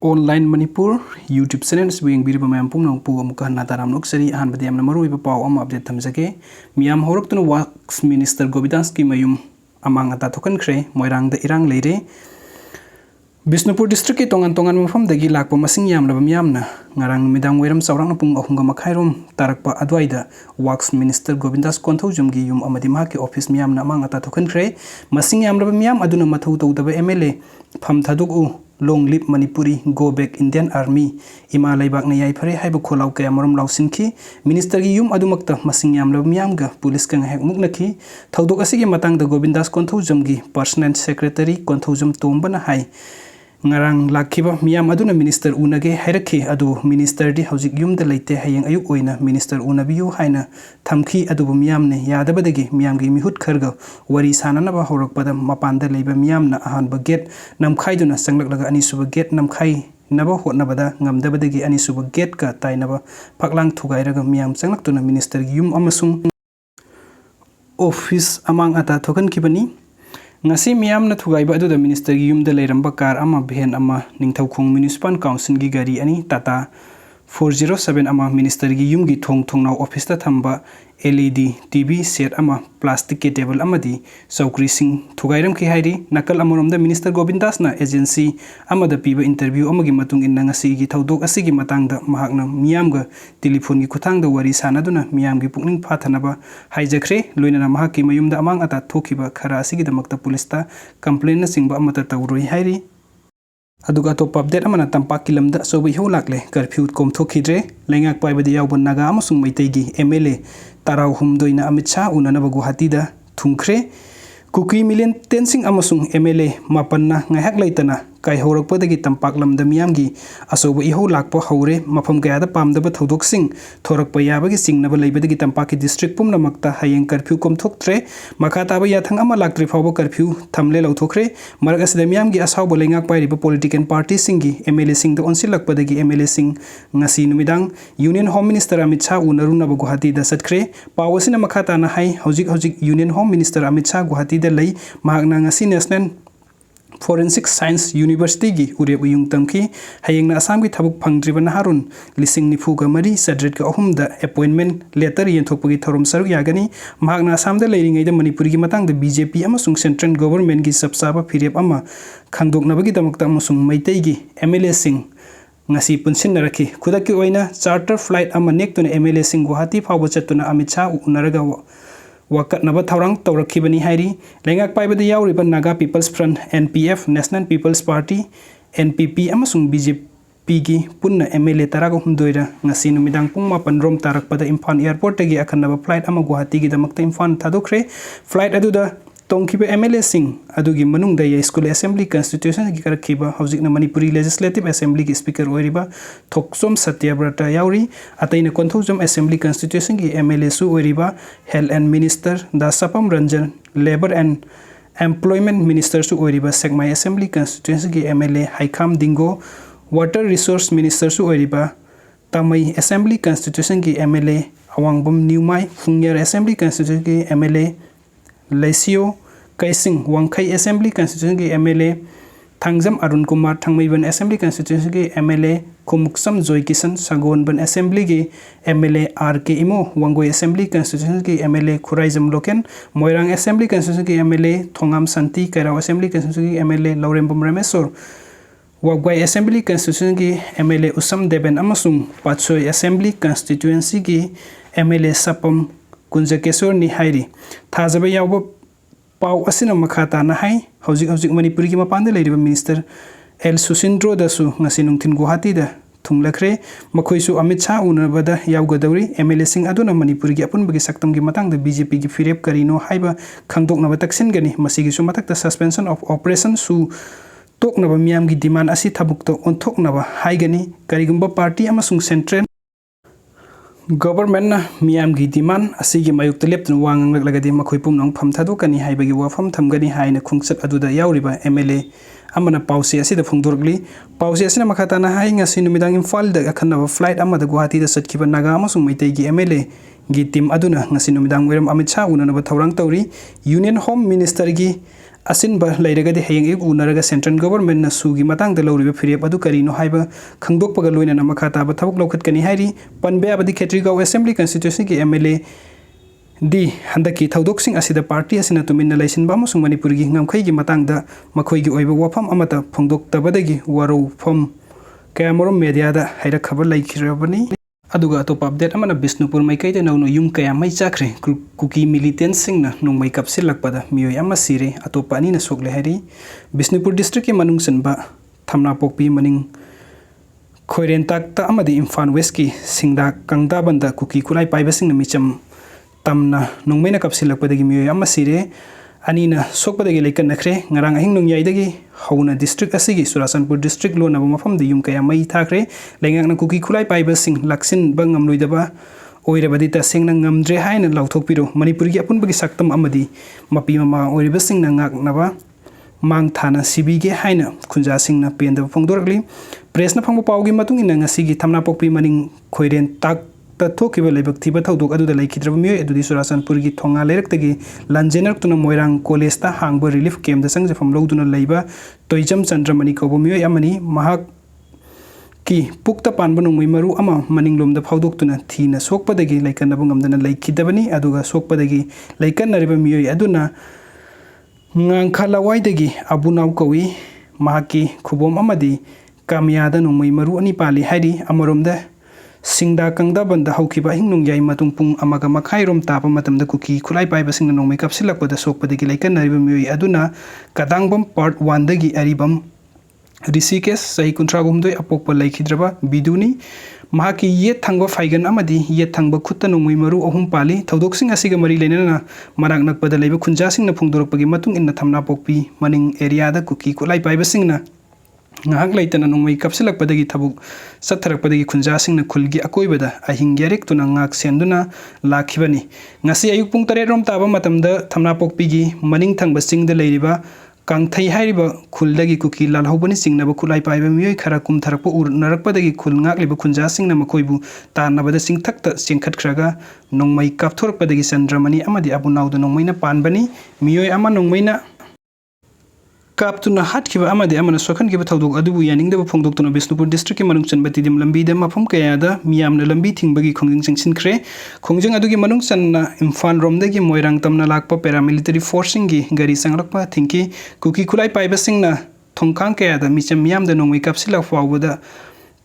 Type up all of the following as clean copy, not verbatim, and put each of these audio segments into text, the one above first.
Online Manipur YouTube channel swing biri pemain pung nong pu amuka na taram nok seri ahan badi amna maru iba pau am update thamjake miam horok tunu Works Minister Gobidans ki mayum amang ata thokan khre moirang da irang leire Bishnupur district ki tongan mafam dagi lakpa masing yam laba miam na ngarang midang weram saurang na pung ahunga makhairom tarakpa adwaida Works Minister Gobindas kontho jumgi yum amadi ma ki office miam na amang ata thokan khre masing yam laba miam aduna mathau tawdaba MLA pham thaduk u long live Manipuri go back Indian Army ima laibak na yai phare haiba kholau kaya marom lausinki minister gi yum adumakta masing yam lab miyam ga police ka hek muk nakhi thodok asigi matang da Gobindas konthoujam gi personal secretary konthoujam tombana hai ngarang lakhiba miyam aduna minister unage hairakhi adu minister di hojik yum da leite hayeng ayuk oina minister unabiyu haina thamki adu miyam ne yadabadagi miyam gi mihut kharga wari sanana ba horakpada mapanda leiba miyam na ahan ba gate namkhaiduna sanglak ani suba gate namkhai naba hotnabada ngamdabadagi ani suba gate ka tainaba phaklang thugairaga miyam changlaktuna minister gi yum amasung office amang ata thokan kibani ngasi miyam na thugaiba adu da minister gi yum da leiramba car ama bhen ama ningthaukhung municipal council gi gari ani tata 407 ama minister gi yum gi thongnau office ta thamba LED TV set ama plastic ke table amadi saukri sing thugairam ki hairi nakal amorom da minister Gobindas na agency ama da piba interview amagi matung in ngasi gi thodok asigi matang da mahakna miyam ga telephone gi kuthang da wari sanaduna miyam gi pukning phathanaba haijakhre loinana mahaki mayum da amang ata thokiba khara asigi da makta police ta complaint na singba amata tawroi hairi aduga to update amana tampak kilam da so bi holakle curfew kom thokidre lengak paibadi yawbon naga amasung maitegi MLA tarau humdoina Amit Shah unana Guwahati da thungkhre kuki militants amasung MLA mapanna ngahak leitana kai horakpadagi tampak lamda miyamgi asoba iho lakpa haure mafam kayada pamdaba thodok sing thorakpa yabagi singnaba leibadagi tampaki district pumna makta hayeng curfew kom thoktre makha taba yathang ama laktri phawba curfew thamle lauthokre marak asida miyamgi asawba lengak pairiba political party singi MLA sing da onsilakpadagi MLA sing ngasi numidang Union Home Minister Amit Shah unaruna Guwahati da satkhre pawasina makha ta na hai hojik Union Home Minister Amit Shah Guwahati da lei mahakna ngasi National Forensic Science University gi ureb yung tamki hayeng na asam gi thabuk phangdriba na harun lising ni phuga mari sadret ka ahum da appointment letter yen thokpagi thorom saruk yagani mahak na asam da leiringai da Manipur gi matang da BJP amasung central government gi sabsaba phirep ama khangdoknabagi damakta amasung maitei gi MLA sing ngasi punsin narakhi khudaki oina charter flight ama nektuna MLA sing Guwahati phawba chatuna Amit Shah unaraga wakat naba thaurang tawrakhibani hairi lengak paibada yauriba Naga People's Front NPF National People's Party NPP amasung BJP gi punna MLA taraga humdoira ngasi numidang pung mapan rom tarakpada Imphal airport tagi akhanaba flight ama Guwahati gi damakta Imphal thadokre flight aduda tongkiba MLA sing adugi manungda ya school assembly constitution gi karakhiba hojikna Manipuri legislative assembly gi speaker oiriba Thoksom Satyabrata yauri ataina konthojam assembly constitution gi MLA su oiriba health and minister Dasapam Ranjan labor and employment minister su oiriba Sekmai assembly constitution gi MLA Haikam Dingo water resource minister su oiriba Tamai assembly constitution gi MLA Awangbom Meeoi Fungyar assembly constitution gi MLA Laisio Kaising Wangkai Assembly Constitution ki MLA Thangjam Arun Kumar Thangmaiban Assembly Constitution ki MLA Kumuksam Joy Kisan Sagonban Assembly ki MLA RK Imo Wangoi Assembly Constitution ki MLA Khuraijam Loken Moirang Assembly Constitution ki MLA Thongam Santi Kairao Assembly Constitution ki MLA Laurembam Ramesor Wagwai Assembly Constitution ki MLA Usam Deben amasung Patsoy Assembly Constituency ki MLA Sapam Kunjakesor ni hairi thajaba yawba pau asina makhata na hai hojik Manipur gi mapanda leiriba minister L Susindro da su ngasi nungthin Guwahati da thunglakre makhoi su Amit Shah unabada yawgadawri MLA sing aduna Manipur gi apun bagi saktam gi matang da BJP gi firep karino haiba khangdoknaba taksin gani masigi su matakta suspension of operation su toknaba miyam gi demand asi thabukto onthoknaba haigani karigumba party amasung central government na miyam gi demand asigi mayukta leptun wangang laglagadi makhoi pumnong pham thadokani haibagi wafam thamgani haina khungchat aduda yauriba MLA amana pausi asida phungdorgli pausi asina makhata na hai ngasi numidang Imphal da akhanaba flight amada Guwahati da satkiba Naga amasung maitei gi MLA gi team aduna ngasi numidang weram Amit Shah unanaba thaurang tawri Union Home Minister gi असिनबा लेरगदि हेयंग एक उनरगा central government न Swiggy Matang the लौरिबा फिरेप अदु करिनो हाइबा खंगदोकपगा लोइना मखा ताबा थबक लौखतकनी हाइरि पनबे अबदि Khetrigao assembly constituency की MLA दी हंदकी थौदोकसिंग असिदा party असिना तुमिन्ना लैसिनबा अमसुंग मणिपुरगी ngамखैगी मतंगदा मखोइगी ओइबा वाफम अमता फोंदोक्तबदगी वरोफम कयामरोम मीडियादा हाइरक खबर लैखिरबनी अदुगा अतोप update अमना बिष्णुपुर माइकैदा नौनो युम कया मै चाखरे कुकी मिलिटेंट्स सिंगना नोंमै kapsillakpada meeoi ama sire अतोप अनिना सोकले हाइरि बिष्णुपुर डिस्ट्रिक्ट की मनुंग सनबा थमनापोकपी मनिंग खोइरेंताकता अमदि इम्फाल वेस्ट की सिंगदा कंगदाबंदा कुकी खुलाई पाइबसिंगना मिचम तमना नोंमैना kapsillakpadagi meeoi ama sire अनिना सोकपदगी लेकन नखरे ngarang ahing nongyaidagi hauna district asigi surasanpur district lo naba mafam de yum kaya mai thakre lengakna kuki khulai paiba sing laksin bangam loidaba oirabadi ta sengna ngamdre haina lauthokpiro manipurgi apunbagi saktam amadi mapi mama oiriba singna ngaknaba mang thana sibige haina khunja singna pendaba phongdorgli presna phangba pawgi matung ina ngasigi thamna pokpi maning khoiren tak थोकिब लेबक थिब थौदोक अदुदा लैखिद्रब मियोइ अदुदि सुरासनपुरगी थोंगा लेरक्तगी लंजेनरक्तुना Moirang कॉलेजता हांगब relief कैम्पदा संगजफम लौदुना लैबा तोइजम Chandramani कौब मियोइ अमनि महाक की पुक्ता पानब नोंमै मरु अमा मनिंगलोमदा फाउदोक्तुना थीना सोकपदगी लैकनब ngamदना लैखिदबनी अदुगा सोकपदगी लैकनरिब मियोइ अदुना ngang lawaiदगी अबुनाव कौइ महाकी खुबोम अमदि कामयादा नोंमै मरु अनि पाली हाइरि अमरोमदा सिंगदा कंगदा बंदा हौखिबा हिंग याई मतुंग पुंग अमागा मखाइरोम तापा मतमदा कुकी खुलाई पाइबा सिंगना नोंमै kapsillakpada सोकपदगी लैकनरिब मियोइ अदुना कदांगबम पार्ट 1 दगी अरिबम ऋषिकेश सही कुंथ्रागुमदोय अपोकपा लैखिद्रबा बिदुनी महाकी ये थंगबा फाइगन अमदि ये थंगबा खुत्ता नोंमै मरु अहुम पाली थौदोकसिंग असिगा मरि लेनना मराक नकपदा लैबा खुंजासिंगना फोंदोरकपगी मतुंग इन्ना थमना पोकपी मनिंग एरियादा कुकी खुलाई पाइबा सिंगना ngahak laitana nongmai kapsillakpadagi thabuk sathrakpadagi khunjasingna khulgi akoibada ahing yarektuna ngak senduna lakhibani ngasi ayuk pung 3 rom taba matamda thamnapokpigi maning thangba singda leiriba kangthai hairiba khuldagi kuki lalhobani singnaba khulai paiba mioi khara kumtharakpa urnarakpadagi khul ngak liba khunjasingna makoibu tanabada singthakta singkhatkhraga nongmai kapthorkpadagi chandramani amadi abunawda nongmaina panbani mioi ama nongmaina kaptuna hatkiba amade amana sokhankiba thodok adubu yaningdaba phongdoktuna Bishnupur district ki manung chanba tidim lambi da mafam kayada miyamna lambi thingbagi khongjing chingsinkhre khongjing adugi manung channa imphal romdagi moirang tamna lakpa paramilitary forcing gi gari sangrakpa thingki kuki khulai paiba singna thongkhang kayada micham miyamda nongmai kapsillak fawbada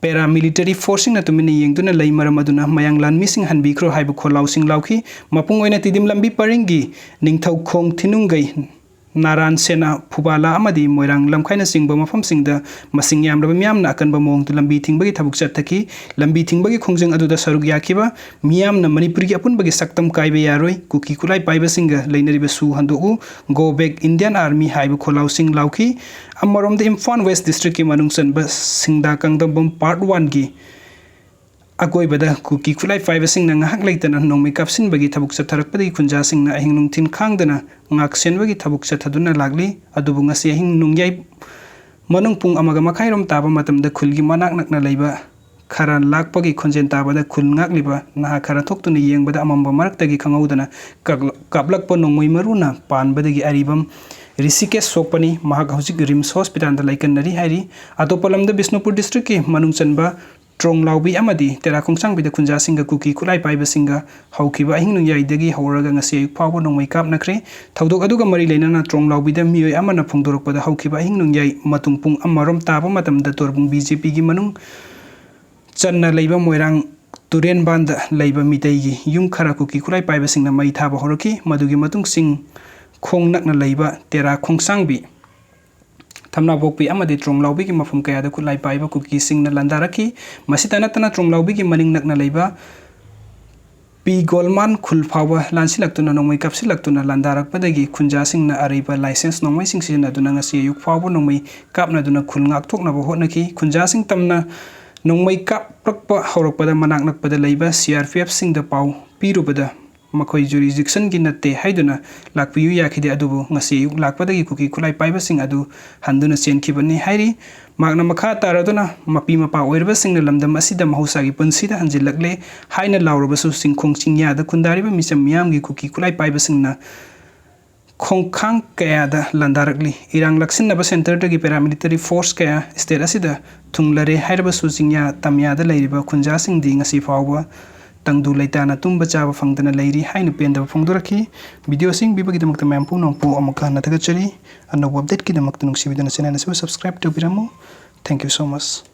paramilitary forcing na tumina yengduna leimaram aduna mayang lanmi sing hanbikro haibu kholaw sing lawki mapung oina tidim lambi paringi ningthau khong thinungai नारान सेना फुबाला अमदि मोइरांग लमखाइना सिंगबा मफम सिंगदा मसिंग यामरबा मियामना अकनबा मोंग लंबी थिंगबगी थबुक चतकी लंबी थिंगबगी खोंजंग अदुदा Serug याखिबा मियामना मणिपुरगी अपुनबगी सक्तम काइबे यारोय cookie खुलाई पाइबा सिंगा लेनरिबा सु हंदोगु go back Indian army हाइबा खोलाव सिंग लाउखी अमरोम द इम्फाल वेस्ट डिस्ट्रिक्ट की मनुंग सनबा सिंगदा कंगदम पार्ट 1 की अकोइबदा कुकी खुलाई पाइबा सिंगना ngahak leitana nongmai kapsinbagi thabuk chatharakpadagi khunja singna ahing nungthin khangdana ngak senbagi thabuk chathaduna lagli adubu ngasi ahing nungyai manung pung amaga makhairom taba matamda khulgi manak nakna leiba khara lakpagi khonjen tabada khul ngak liba naha khara thoktuna yengbada amamba maraktagi khangaudana kaplakpa nongmai maruna panbadagi aribam Rishikesh सोकपनी महाग हौजिक RIMS hospital दा लाइकनरी हाइरि अतोपलमदा Bishnupur district की मनुंग चनबा ट्रोंगलाउबी अमदी तेरा खोंगसांग बिदा खुंजा सिंगा cookie खुलाई पाइबा सिंगा हौखिबा अहिंग नुयाइदगी हौरगा ngasi ayuk फावबो नोंमै कापनख्रे थौदोक अदुगा मरि लेनना ट्रोंगलाउबीदा मियोइ अमना फोंदोरकपदा हौखिबा अहिंग नुयाइ मतुंग पुंग अमरोम ताबा मतमदा तोरबुंग बीजेपी की मनुंग चन्ना लैबा मोइरांग तुरेन बांद लैबा मितैगी युम खरा कुकी खुलाई पाइबा सिंगना मै थाबा हौरकी मदुगी मतुंग सिंग खोंग नकना लैबा तेरा खोंगसांगबी थमना बोकपी अमदि ट्रोंगलाउबी की मफम कयादा खुलाई पाइबा कुकी सिंगना लंदारकी मसितना ट्रोंगलाउबी की मनिंग नकना लैबा पी गोलमान खुलफावा लांसिलक्तुना नोंमै kapsillaktuना लंदारकपदगी खुंजा सिंगना अरिबा लाइसेंस नोंमै सिंग सिजनादुना ngasi ayuk फावबो नोंमै कापनादुना खुल ngakthoknaba hotnaki खुंजा सिंग तमना नोंमै कापरकपा हौरकपदा मनाक नकपदा लैबा CRPF सिंगदा पाव पीरुबदा मखोई जुरिडिक्शन की नत्ते हाइदुना लाकपियु याखिदे अदुबु ngasi ayuk lakpadagi kuki khulai paiba sing adu handuna chenkibani hairi magna makha taraduna mapi mapa oirba singna lamdam asida mahusagi punsida hanjilakle haina laurbasu singkhong chingya da kundariba misam miyam gi kuki khulai paiba singna खोंखांग कयादा लंदारकली इरांग लक्सिननबा सेंटरदगी paramilitary force कया state असिदा थुंगलरे हाइरबसु चिंया तमियादा लैरिबा खुंजासिंगदी ngasi फावबा तंगदु लैताना तुम्बा चाबा फंगदना लैरि हाइनु पेंदबा फोंदोरखी वीडियो सिंग बिबगिदमक्ता मैमपु नोंपु अमुका नथगचरी अनब अपडेट किदमक्ता नुंसिबिदना चैनल असिबु सब्सक्राइब तौबिरमु थैंक यू सो मच।